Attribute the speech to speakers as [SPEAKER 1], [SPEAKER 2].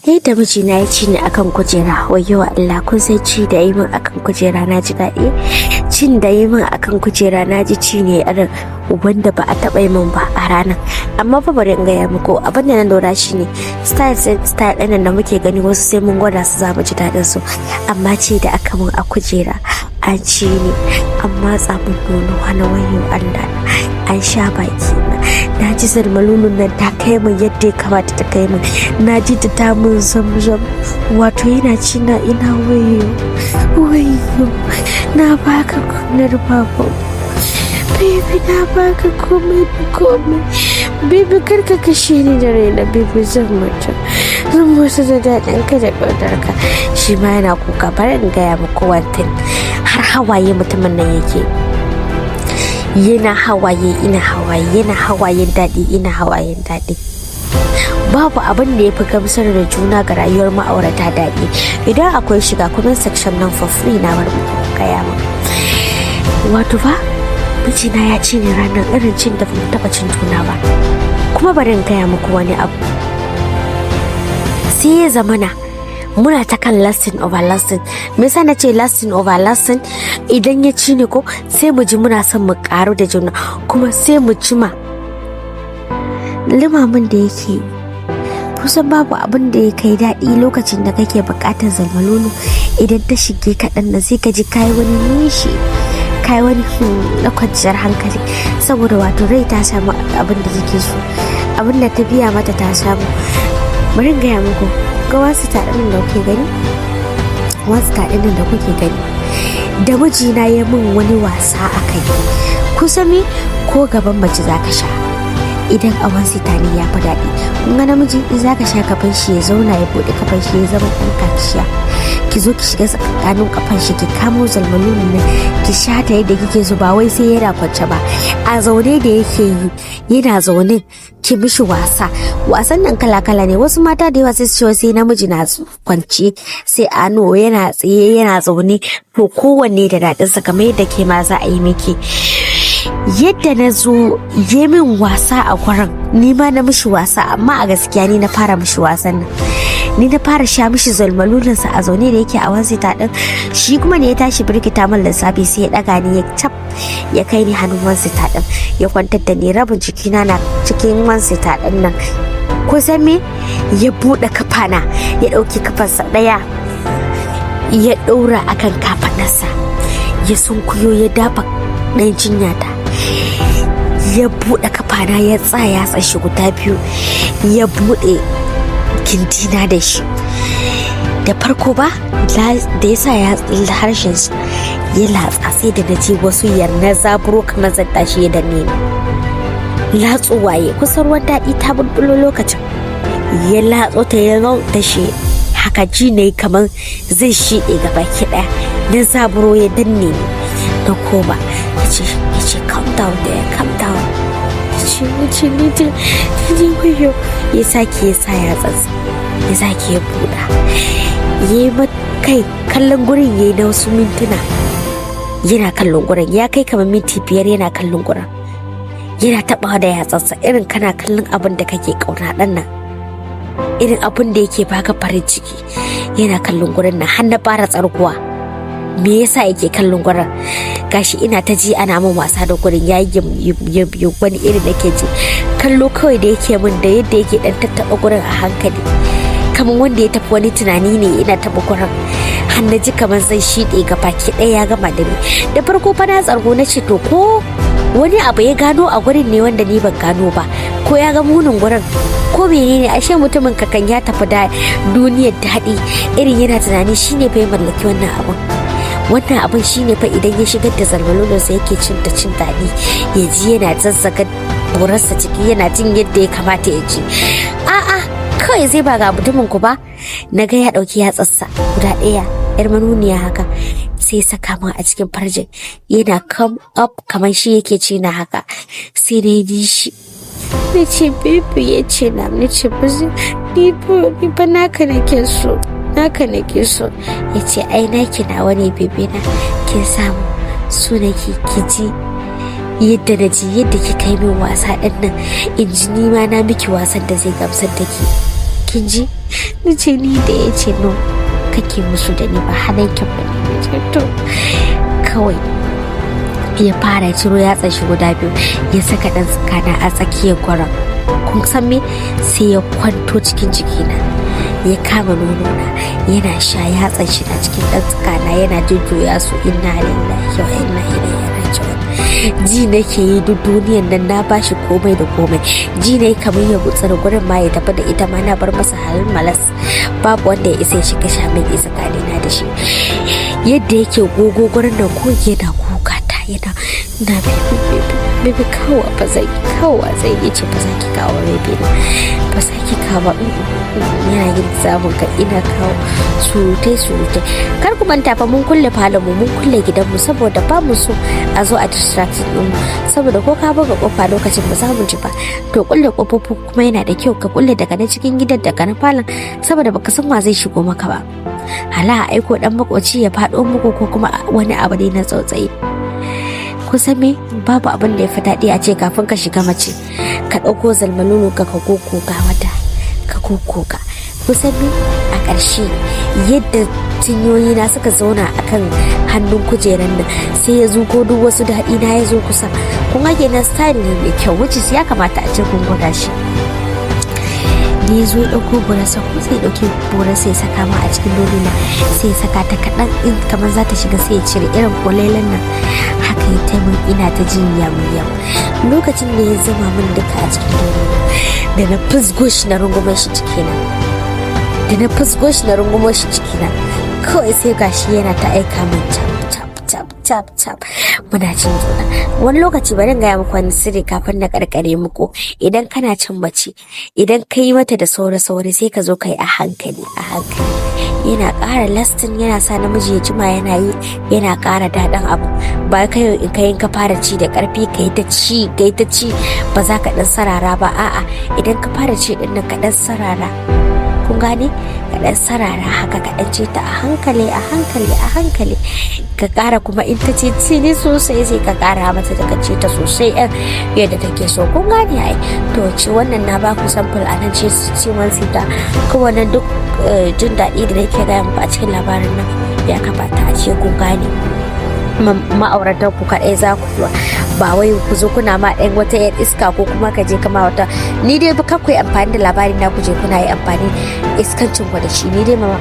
[SPEAKER 1] Yadda mijina ya ci ni akan kujera, wayyo Allah, kun sai ci da yi min akan kujera na ji daɗi. Cin da yi min akan kujera na ji ci ne irin wanda ba a taɓa yi min ba a ranar. Amma fa bari in gaya muku abin da na lura shi ne style ɗin da muke gani wasu sai mun gwada su za mu ji daɗin su. Amma ce da aka min a kujera an ci ni, an matsa min nono hana wayyo Allah, an sha baki na ji zarmalulun nan ta kai min yadda ya kamata ta kai min. Na ji ta ta mun zamzam, wato yana ci na ina wayo na baka kunar babu baby, na baka komai baby, karka kashe ni da raina baby, zan mutu da daɗin ka da ƙaunar ka. Shi ma yana kuka, bari in gaya muku wantin har hawaye mutumin nan yake, yana hawaye ina hawaye, yana hawayen daɗi ina hawayen daɗi. Babu abin da ya fi gamsar da juna ga rayuwar ma'aurata daɗi. Idan akwai shiga comment section nan for free na bar muku gaya min. Wato fa mijina ya ci ni ranar irin cin da bamu taɓa cin juna ba. Kuma bari in gaya muku wani abu, sai ya zamana muna ta kan lasting over lasting. Me yasa na ce lasting over lasting? Idan ya ci ni ko sai mu ji muna son mu karu da juna, kuma sai mu jima limamin da yake kusan babu abin da ya kai daɗi lokacin da kake buƙatar zalmalolo. Idan ta shige kaɗan na sai ka ji kai wani nishi, kai wani na kwanciyar hankali, saboda wato rai ta samu abin da take so, abin da ta biya mata ta samu. Bari in gaya muku ga wasu taɗin da kuke gani, wasu taɗin da kuke gani da mijina ya min wani wasa a kai, kusa me ko gaban mace za ka sha idan a wasu tani ya fi daɗi. Kun ga namiji in za ka sha kafan shi ya zauna ya buɗe kafan shi ya zama ɗan kaciya, ki zo ki shiga tsakanin kafan shi ki kamo zalmalulun nan ki sha ta yadda kike so, ba wai sai yana kwance ba, a zaune da yake yi yana zaune ki mishi wasa. Wasan nan kala-kala ne, wasu mata da yawa sai su ce sai namiji na kwance, sai ano yana tsaye yana zaune, to kowanne da daɗinsa kamar yadda ke ma za a yi miki. Yadda na zo yi min wasa a gurin, ni ma na mishi wasa, amma a gaskiya ni na fara mishi wasan nan, ni na fara sha mishi zalmalulinsa a zaune da yake a wansi taɗin. Shi kuma ne ya tashi birkita min lissafi sai ya ɗaga ni ya cap ya kai ni hannun wansi taɗin, ya kwantar da ni rabin jikina na cikin wansi taɗin nan. Kusan me ya buɗe kafana, ya ɗauki kafarsa ɗaya ya ɗaura akan kafaɗarsa, ya sunkuyo ya dafa ɗan cinyata, ya buɗe kafana ya tsaya tsashi guda biyu, ya buɗe kintina da shi. Da farko ba da ya sa ya harshen shi ya latsa, sai da naji wasu yarna zaburo kamar zan tashi ya danne ni. Latsu waye kusan ruwan daɗi ta bulbulo lokacin, ya latso ta ya da shi haka, ji ne kamar zai shiɗe gaba ki ɗaya, na zaburo ya danne ni na koma. Ya ce calm down there, calm down. Ya ce wayo, ya sake ya sa ya tsatsa, ya sake ya buɗa, ya yi kai kallon gurin ya yi na wasu mintuna yana kallon gurin, ya kai kamar minti 5 yana kallon gurin, yana taɓawa da yatsarsa irin kana kallon abin da kake ƙauna ɗan nan, irin abin da yake baka farin ciki. Yana kallon gurin nan har na fara tsarguwa, me yasa yake kallon gurin? Gashi ina ta ji ana min wasa da gurin, ya yi wani irin nake ji, kallo kawai da yake min da yadda yake dan tattaɓa gurin a hankali, kamar wanda ya tafi wani tunani ne ina taɓa gurin, har na ji kamar zai shiɗe ga baki ɗaya ya gama da ni. Da farko fa na tsargo na ce to ko wani abu ya gano a gurin ne wanda ni ban gano ba, ko ya ga munin gurin, ko menene, ashe mutumin kakan ya tafi da duniyar daɗi, irin yana tunani shine fa ya mallaki wannan abin shine fa idan ya shigar da zalmalolonsa yake cin daɗi, ya ji yana zazzaga borarsa ciki, yana jin yadda ya kamata ya ji. A'a kawai zai ba ga mutumin ku ba, na ga ya ɗauki yatsarsa guda ɗaya yar manuniya haka, sai saka min a cikin farjin, yana come up kamar shi yake ce na haka, sai na yi shi. Na ce baby, ya ce na ce ba ni ba naka nake so. Ya ce ai naki nawa ne bebe na, kin samu so nake ki ji yadda na ji yadda kika yi min wasa ɗin nan, in ji ni ma na miki wasan da zai gamsar da ki. kin ji? Ni ce ni da ya ce no kake musu da ni ba halankin ba ne. To kawai ya fara ciro yatsan shi guda biyu ya saka ɗan tsakana a tsakiyar gwaron. Kun san me? Sai ya kwanto cikin jikina ya kama nonona yana sha yatsan shi na cikin ɗan tsakana yana jujjuya su. Inna lillahi wa inna ilaihi raji'un. Ji nake yi duk duniyan nan na bashi komai da komai. Ji ne kamar ya gutsar gurin ma ya tafi da ita ma na bar masa halin malas. Babu wanda ya isa ya shiga sha mai isa kanina da shi. Yadda yake gogo gurin nan ko yana kuka ta yana na bebe kawo ba zai kawo zai yi ce ba za ki kawo bebe ba za ki kawo yana yin zamun ka ina kawo surutai. Kar ku manta fa mun kulle falon mu mun kulle gidanmu saboda ba mu so a zo a distract din mu, saboda ko ka buga kofa lokacin ba za mu ji ba. To kulle kofofi kuma yana da kyau ka kulle daga na cikin gidan daga na falon saboda baka san wa zai shigo maka ba. Hala aiko dan makoci ya faɗo muku ko kuma wani abu ne na tsautsayi. Kusan me babu abin da ya fi daɗi a ce kafin ka shiga mace ka ɗauko zalmalulu ka kokoka wata ka kokoka. Kusan me a ƙarshe yadda cinyoyi na suka zauna akan hannun kujeran nan sai ya zuko duk wasu daɗi na ya zo kusa. Kun ga kenan style ne mai kyau wacce ya kamata a ce kun gwada shi. Ne zo ya ɗauko burasa ko sai ya ɗauki burasa ya saka ma a cikin lolina sai ya saka ta kaɗan in kamar za ta shiga sai ya cire irin kolelen nan haka ya taimun ina ta jin yamu lokacin da ya zama min duka a cikin lolina da na fusgo shi na rungumar shi cikina kawai sai gashi yana ta aika min cap muna cin juna. Wani lokaci bari in gaya muku wani sirri kafin na karkare muku. Idan kana cin mace idan ka yi mata da sauri sai ka zo ka yi a hankali yana ƙara lastin, yana sa namiji ya jima yana yi, yana ƙara daɗin abu. Ba kai in ka fara ci da ƙarfi ka yi ta ci ba za ka ɗan sarara ba. A'a idan ka fara ci ɗin nan ka ɗan sarara. Kun gane? Ka ɗan sarara haka ka ɗan ce ta a hankali ka ƙara kuma in ta ce ne sosai sai ka ƙara mata daga ce ta sosai yadda take so. Kun gane ai? To ci wannan na ba ku sample a nan ce ciwon sita kuma nan duk jin daɗi da nake gaya muku a cikin labarin nan ya kamata a ce kun gane. Ma'auratan ku kaɗai za ku zuwa ba wai ku zo kuna ma ɗan wata yar iska ko kuma ka je kama wata. Ni dai ba ku yi amfani da labarin na ku je kuna yi amfani iskancin ku da shi. Ni dai mama